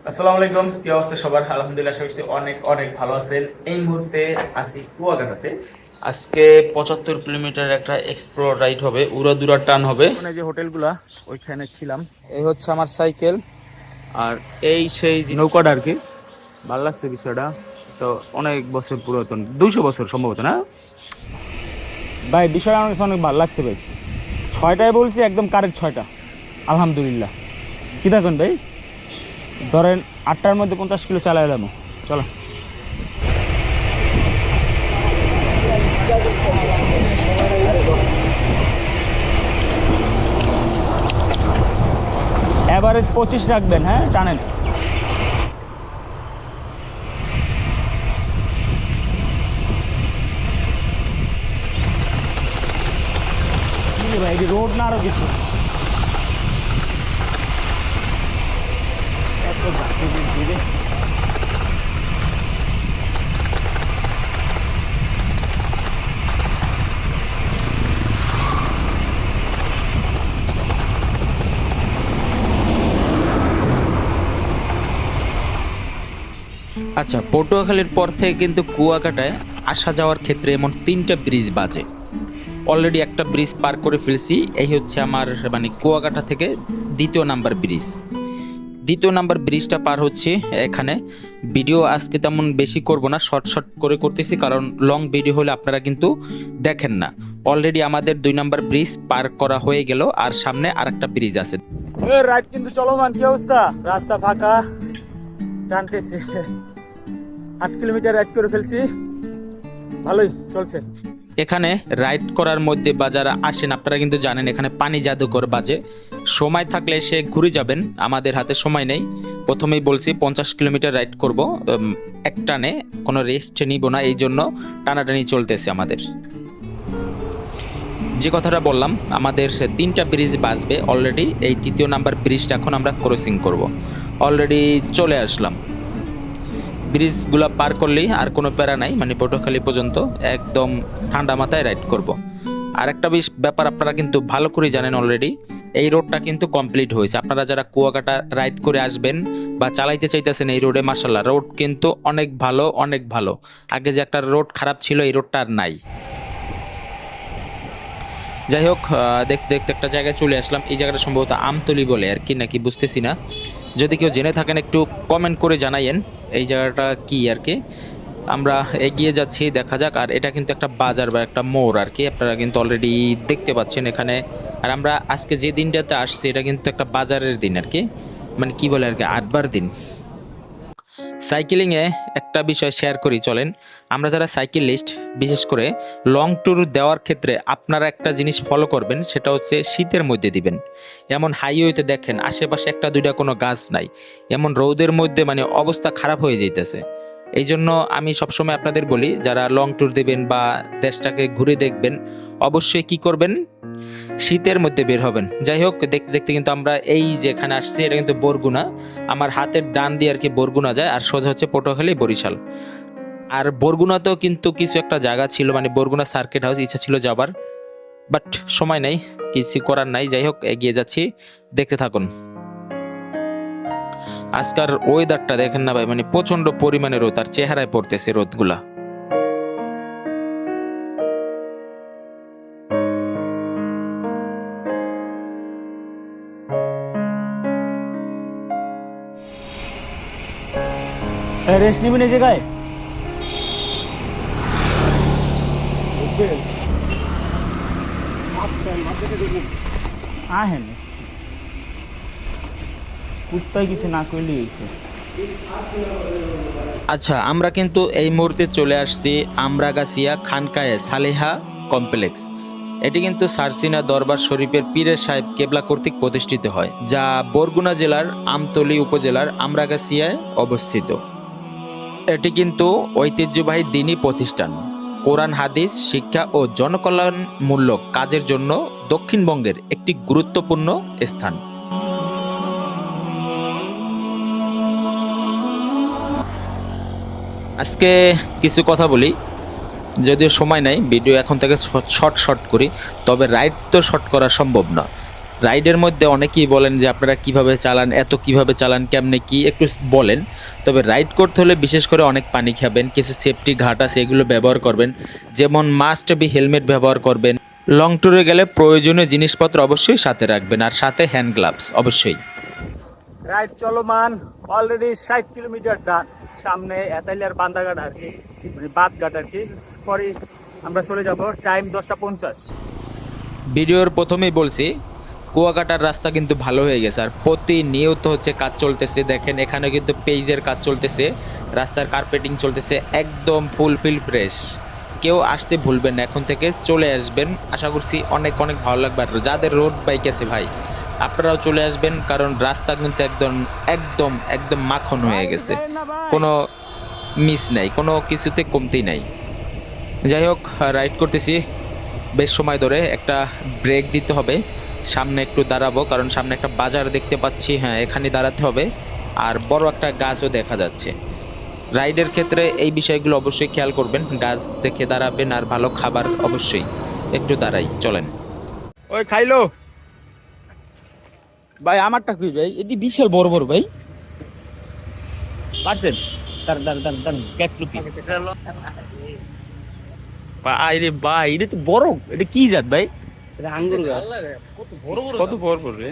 আসসালামু আলাইকুম, কি অবস্থা সবার? আলহামদুলিল্লাহ, আশা করছি অনেক অনেক ভালো আছেন। এই মুহূর্তে আছি কুয়াকাটাতে। আজকে 75 কিলোমিটার একটা এক্সপ্লোর রাইড হবে, উড়াদুরা টান হবে। মানে যে হোটেলগুলা ওইখানে ছিলাম। এই হচ্ছে আমার সাইকেল, আর এই সেই নৌকাটা আর কি। ভালো লাগছে বিষয়টা, তো অনেক বছর পুরাতন, 200 বছর সম্ভবত না ভাই। বিষয়টা আমার কাছে অনেক ভালো লাগছে ভাই। 6টায় বলছি, একদম কারেক্ট 6টা। আলহামদুলিল্লাহ। কি থাকুন ভাই, ধরেন 8টার মধ্যে 50 কিলো চালাই যাবো। চলো। এভারেজ 25 রাখবেন, হ্যাঁ টানেন। ভাই এটি রোড না আরো কিছু? এত গাড়ি ধীরে। আচ্ছা, পটুয়াখালীর পর থেকে কিন্তু কুয়াকাটায় আসা যাওয়ার ক্ষেত্রে এমন 3টা ব্রিজ বাজে। অলরেডি একটা ব্রিজ পার করে ফেলছি। এই হচ্ছে আমার মানে কুয়াকাটা থেকে 2য় নাম্বার ব্রিজ। 2য় নাম্বার ব্রিজটা পার হচ্ছে এখানে। ভিডিও আজকে তেমন বেশি করব না, শর্ট শর্ট করে করতেছি, কারণ লং ভিডিও হলে আপনারা কিন্তু দেখেন না। অলরেডি আমাদের 2 নাম্বার ব্রিজ পার করা হয়ে গেল, আর সামনে আরেকটা ব্রিজ আছে। রাইড কিন্তু চলমান। কি অবস্থা? রাস্তা ফাঁকা, টানতেছি। 8 কিলোমিটার রাইড করে ফেলছি, ভালোই চলছে। এখানে রাইড করার মধ্যে বা যারা আসেন আপনারা কিন্তু জানেন এখানে পানি জাদুকর বাজে। সময় থাকলে এসে ঘুরে যাবেন, আমাদের হাতে সময় নেই। প্রথমেই বলছি 50 কিলোমিটার রাইড করব এক টানে, কোনো রেস্ট নিব না, এই জন্য টানাটানি চলতেছে আমাদের। যে কথাটা বললাম, আমাদের 3টা ব্রিজ বাজবে অলরেডি। এই 3য় নাম্বার ব্রিজটা এখন আমরা ক্রসিং করব। অলরেডি চলে আসলাম। ব্রিজগুলো পার করলেই আর কোনো প্যারা নাই, মানে পটুয়াখালী পর্যন্ত একদম ঠান্ডা মাথায় রাইড করব। আর একটা ব্যাপার আপনারা কিন্তু ভালো করে জানেন, অলরেডি এই রোডটা কিন্তু কমপ্লিট হয়েছে। আপনারা যারা কুয়াকাটা রাইড করে আসবেন বা চালাইতে চাইতেছেন এই রোডে, মাশাআল্লাহ রোড কিন্তু অনেক ভালো, অনেক ভালো। আগে যে একটা রোড খারাপ ছিল, এই রোডটা আর নাই। যাই হোক, দেখতে দেখতে একটা জায়গায় চলে আসলাম। এই জায়গাটা সম্ভবত আমতলি বলে আর কি, নাকি বুঝতেছি না। যদি কেউ জেনে থাকেন একটু কমেন্ট করে জানাইয়েন এই জায়গাটা কি আর কি। আমরা এগিয়ে যাচ্ছি, দেখা যাক। আর এটা কিন্তু একটা বাজার বা একটা মোড় আর কি, আপনারা কিন্তু অলরেডি দেখতে পাচ্ছেন এখানে। আর আমরা আজকে যে দিনটাতে আসছি এটা কিন্তু একটা বাজারের দিন আর কি, মানে কি বলে আর কি, আটবার দিন। সাইকেলিংয়ে একটা বিষয় শেয়ার করি, চলেন। আমরা যারা সাইকেলিস্ট, বিশেষ করে লং ট্যুর দেওয়ার ক্ষেত্রে আপনারা একটা জিনিস ফলো করবেন, সেটা হচ্ছে শীতের মধ্যে দিবেন। এমন হাইওয়েতে দেখেন আশেপাশে একটা দুইটা কোনো গাছ নাই, এমন রোদের মধ্যে মানে অবস্থা খারাপ হয়ে যাইতেছে। এই জন্য আমি সবসময় আপনাদের বলি, যারা লং ট্যুর দেবেন বা দেশটাকে ঘুরে দেখবেন, অবশ্যই কি করবেন, শীতের মধ্যে বের হবেন। যাই হোক, দেখতে দেখতে কিন্তু আমরা এই যেখানে আসছি এটা কিন্তু বরগুনা। আমার হাতের ডান দিয়ে আর কি বরগুনা যায়, আর সোজা হচ্ছে পটুয়াখালী বরিশাল। আর বরগুনাতেও কিন্তু কিছু একটা জায়গা ছিল, মানে বরগুনা সার্কিট হাউস, ইচ্ছা ছিল যাবার, বাট সময় নাই, কিছু করার নাই। যাই হোক, এগিয়ে যাচ্ছি, দেখতে থাকুন। আজকার ওয়েদারটা দেখেন না ভাই, মানে প্রচন্ড পরিমাণে রোদ, আর চেহারায় পড়তেছে রোদগুলা। রেস্ট নিবেন এই জায়গায়? আহেন কুত্তায় কিছু না করলে। আচ্ছা, আমরা কিন্তু এই মুহূর্তে চলে আসছি আমরাগাছিয়া খানকায়ে সালেহা কমপ্লেক্স। এটি কিন্তু সারসিনা দরবার শরীফের পীরের সাহেব কেবলা কর্তৃক প্রতিষ্ঠিত হয়, যা বরগুনা জেলার আমতলী উপজেলার আমরাগাছিয়ায় অবস্থিত। এটি কিন্তু ঐতিহ্যবাহী দ্বীনি প্রতিষ্ঠান। কোরআন হাদিস শিক্ষা ও জনকল্যাণমূলক কাজের জন্য দক্ষিণবঙ্গের একটি গুরুত্বপূর্ণ স্থান। আজকে কিছু কথা বলি, যদিও সময় নাই, ভিডিও এখন থেকে শর্ট শর্ট করি, তবে রাইড তো শর্ট করা সম্ভব না। রাইডের মধ্যে অনেকেই বলেন যে আপনারা কিভাবে চালান, কিভাবে চালান, কেমনে কি একটু বলেন। তবে রাইড করতে হলে বিশেষ করে অনেক পানি খাবেন, কিছু সেফটি ঘাট আছে এগুলো ব্যবহার করবেন, যেমন মাস্ট বি হেলমেট ব্যবহার করবেন। লং ট্যুরে গেলে প্রয়োজনীয় জিনিসপত্র অবশ্যই সাথে রাখবেন, আর সাথে হ্যান্ড গ্লাভস অবশ্যই। রাইড চলমান, অলরেডি 60 কিলোমিটার ডান। সামনে এতাইলিয়ার বান্দাঘাট আর কি, মানে বাদঘাট আর কি। পরে আমরা চলে যাব, টাইম 10:50। ভিডিওর প্রথমেই বলছি কুয়াকাটার রাস্তা কিন্তু ভালো হয়ে গেছে, আর প্রতিনিয়ত হচ্ছে কাজ চলতেছে। দেখেন এখানে কিন্তু পেইজের কাজ চলতেছে, রাস্তার কার্পেটিং চলতেছে, একদম ফুলফিল ফ্রেশ। কেউ আসতে ভুলবেন না, এখন থেকে চলে আসবেন, আশা করছি অনেক অনেক ভালো লাগবে। আর যাদের রোড বাইক আছে ভাই, আপনারাও চলে আসবেন, কারণ রাস্তা কিন্তু একদম একদম একদম মাখন হয়ে গেছে, কোনো মিস নাই, কোনো কিছুতে কমতি নাই। যাই হোক, রাইড করতেছি বেশ সময় ধরে, একটা ব্রেক দিতে হবে, সামনে একটু দাঁড়াবো কারণ সামনে একটা বাজার দেখতে পাচ্ছি, হ্যাঁ এখানে দাঁড়াতে হবে, আর বড় একটা গাছও দেখা যাচ্ছে। রাইডের ক্ষেত্রে এই বিষয়গুলো অবশ্যই খেয়াল করবেন, গাছ দেখে দাঁড়াবেন, আর ভালো খাবার অবশ্যই। একটু দাঁড়াই, চলেন। ওই খাইলো ভাই, আমারটা কি ভাই, এদি বিশাল বড় বড় ভাই পারছেন। দাঁড়ান ক্যাচ লুকি ভাই রে ভাই, এটা তো বড়, এটা কি জাত ভাই? এটা আঙ্গুর গাছ। কত বড় বড় রে।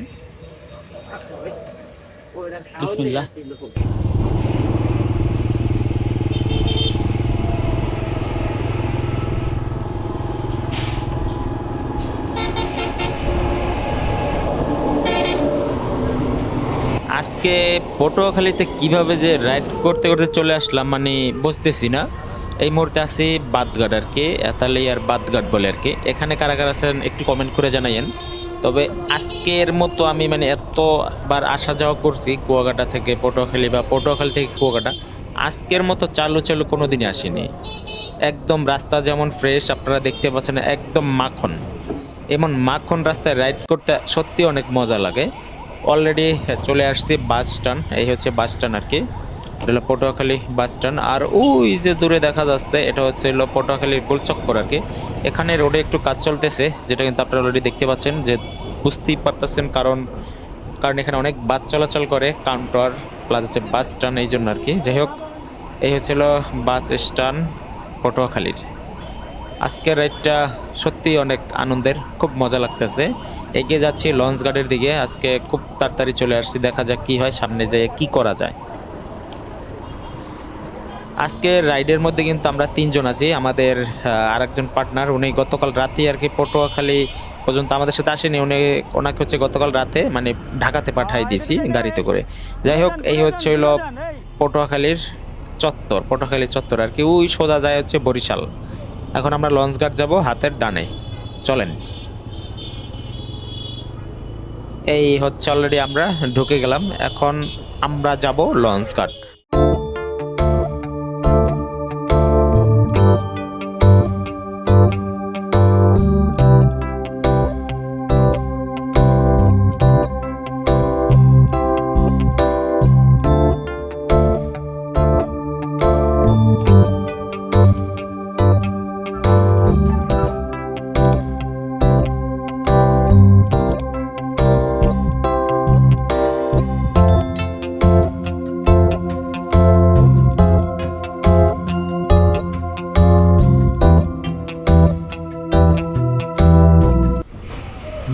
বিসমিল্লাহ। আজকে পটুয়াখালীতে কিভাবে যে রাইড করতে করতে চলে আসলাম মানে বুঝতেছি না। এই মুহূর্তে আছি বাদঘাট আর কি, এতালিয়ার বাদঘাট বলে আর কি। এখানে কারা কারা আছেন একটু কমেন্ট করে জানাইয়েন। তবে আজকের মতো আমি মানে এতবার আসা যাওয়া করছি কুয়াকাটা থেকে পটুয়াখালী বা পটুয়াখালী থেকে কুয়াকাটা, আজকের মতো চালু চালু কোনো দিনই আসেনি। একদম রাস্তা যেমন ফ্রেশ আপনারা দেখতে পাচ্ছেন, একদম মাখন। এমন মাখন রাস্তায় রাইড করতে সত্যি অনেক মজা লাগে। অলরেডি চলে আসছি বাস স্ট্যান্ড, এই হচ্ছে বাস স্ট্যান্ড আর কি, এটা হলো পটুয়াখালী বাস স্ট্যান্ড। আর ওই যে দূরে দেখা যাচ্ছে এটা হচ্ছে হলো পটুয়াখালীর গোলচক্কর আর কি। এখানে রোডে একটু কাজ চলতেছে, যেটা কিন্তু আপনারা অলরেডি দেখতে পাচ্ছেন, যে বুঝতেই পারতেছেন, কারণ এখানে অনেক বাস চলাচল করে, কাউন্টার প্লাস হচ্ছে বাস স্ট্যান্ড, এই জন্য আর কি। যাই হোক, এই হচ্ছিল বাস স্ট্যান্ড পটুয়াখালীর। আজকের রাইডটা সত্যি অনেক আনন্দের, খুব মজা লাগতেছে। এগিয়ে যাচ্ছি লঞ্চ ঘাটের দিকে, আজকে খুব তাড়াতাড়ি চলে আসছি, দেখা যাক কি হয়, সামনে যেয়ে কি করা যায়। আজকে রাইডের মধ্যে কিন্তু আমরা 3 জন আছি, আমাদের আরেকজন পার্টনার উনি গতকাল রাতে আর কি পটুয়াখালী পর্যন্ত আমাদের সাথে আসেনি, ওনাকে হচ্ছে গতকাল রাতে মানে ঢাকাতে পাঠাই দিয়েছি গাড়িতে করে। যাই হোক, এই হচ্ছে হলো পটুয়াখালীর চত্বর আর কি, ওই সোজা যায় হচ্ছে বরিশাল। এখন আমরা লঞ্চ ঘাট যাব হাতের ডানে, চলেন। এই হচ্ছে অলরেডি আমরা ঢুকে গেলাম, এখন আমরা যাব লঞ্চ ঘাট।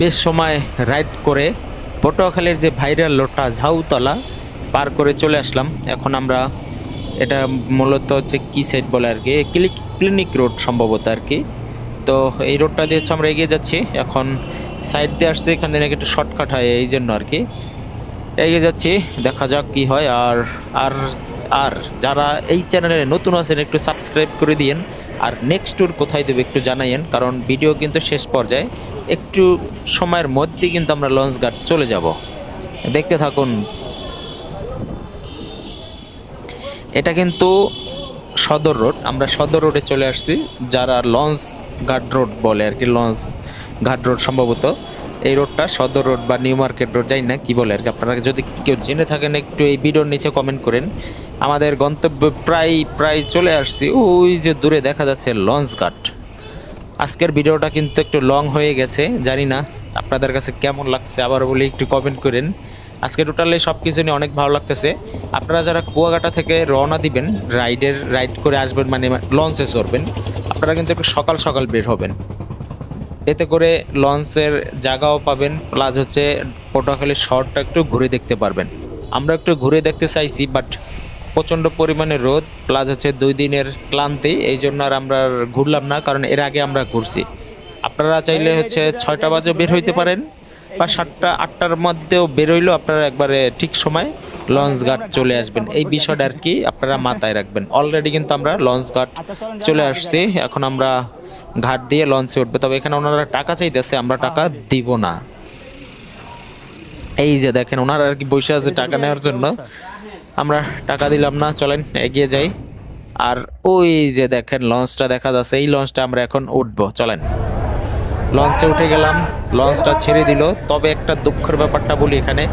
বেশ সময় রাইড করে পটুয়াখালীর যে ভাইরাল লোটা ঝাউতলা পার করে চলে আসলাম। এখন আমরা, এটা মূলত হচ্ছে কি সাইড বলে আর কি, ক্লিনিক রোড সম্ভবত আর কি। তো এই রোডটা দিয়ে হচ্ছে আমরা এগিয়ে যাচ্ছি, এখন সাইড দিয়ে আসছি, এখান থেকে একটু শর্টকাট হয় এই জন্য আর কি এগিয়ে যাচ্ছি, দেখা যাক কি হয়। আর আর আর যারা এই চ্যানেলে নতুন আছেন একটু সাবস্ক্রাইব করে দিয়েন, আর নেক্সট ট্যুর কোথায় দেবে একটু জানাইয়েন, কারণ ভিডিও কিন্তু শেষ পর্যায়ে, একটু সময়ের মধ্যেই কিন্তু আমরা লঞ্চ ঘাট চলে যাব, দেখতে থাকুন। এটা কিন্তু সদর রোড, আমরা সদর রোডে চলে আসছি, যারা লঞ্চ ঘাট রোড বলে আর কি, লঞ্চ ঘাট রোড সম্ভবত এই রোডটা সদর রোড বা নিউ মার্কেট রোড, যাই না কি বলে আর কি। আপনারা যদি কেউ জেনে থাকেন একটু এই ভিডিওর নিচে কমেন্ট করেন। আমাদের গন্তব্য প্রায় চলে আসছি, ওই যে দূরে দেখা যাচ্ছে লঞ্চ ঘাট। আজকের ভিডিওটা কিন্তু একটু লং হয়ে গেছে, জানি না আপনাদের কাছে কেমন লাগছে আবার বলি একটু কমেন্ট করেন। আজকে টোটালি সব কিছু নিয়ে অনেক ভালো লাগতেছে। আপনারা যারা কুয়াকাটা থেকে রওনা দিবেন, রাইড করে আসবেন, মানে লঞ্চে চড়বেন, আপনারা কিন্তু একটু সকাল সকাল বের হবেন। এতে করে লঞ্চের জায়গাও পাবেন, প্লাস হচ্ছে পটুয়াখালীর শহরটা একটু ঘুরে দেখতে পারবেন। আমরা একটু ঘুরে দেখতে চাইছি, বাট প্রচণ্ড পরিমাণে রোদ প্লাস হচ্ছে 2 দিনের ক্লান্তি, এই জন্য আর আমরা ঘুরলাম না, কারণ এর আগে আমরা ঘুরছি। আপনারা চাইলে হচ্ছে 6টা বাজে বের হইতে পারেন বা 7টা 8টার মধ্যেও বের হইলেও আপনারা একবারে ঠিক সময় লঞ্চ ঘাট চলে আসবেন। এই বিষয়টা আর কি আপনারা মাথায় রাখবেন। অলরেডি কিন্তু আমরা লঞ্চ ঘাট চলে আসছি, এখন আমরা ঘাট দিয়ে লঞ্চে উঠবে। তবে এখানে ওনারা টাকা চাইতেছে, আমরা টাকা দিব না। এই যে দেখেন ওনারা আর কি বসে আছে টাকা নেওয়ার জন্য, আমরা টাকা দিলাম না, চলেন এগিয়ে যাই। আর ওই যে দেখেন লঞ্চটা দেখা যাচ্ছে, এই লঞ্চটা আমরা এখন উঠবো, চলেন। লঞ্চে উঠে গেলাম, লঞ্চটা ছেড়ে দিল। তবে একটা দুঃখের ব্যাপারটা বলি, এখানে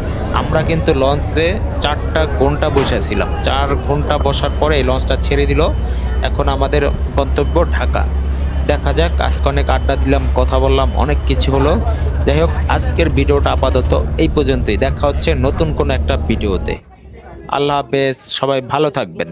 আমরা কিন্তু লঞ্চে 4টা ঘন্টা বসেছিলাম। 4 ঘন্টা বসার পরে এই লঞ্চটা ছেড়ে দিল। এখন আমাদের গন্তব্য ঢাকা। দেখা যাক, আজকে অনেক আড্ডা দিলাম, কথা বললাম, অনেক কিছু হলো। যাই হোক, আজকের ভিডিওটা আপাতত এই পর্যন্তই। দেখা হচ্ছে নতুন কোনো একটা ভিডিওতে। আল্লাহ হাফেজ, সবাই ভালো থাকবেন।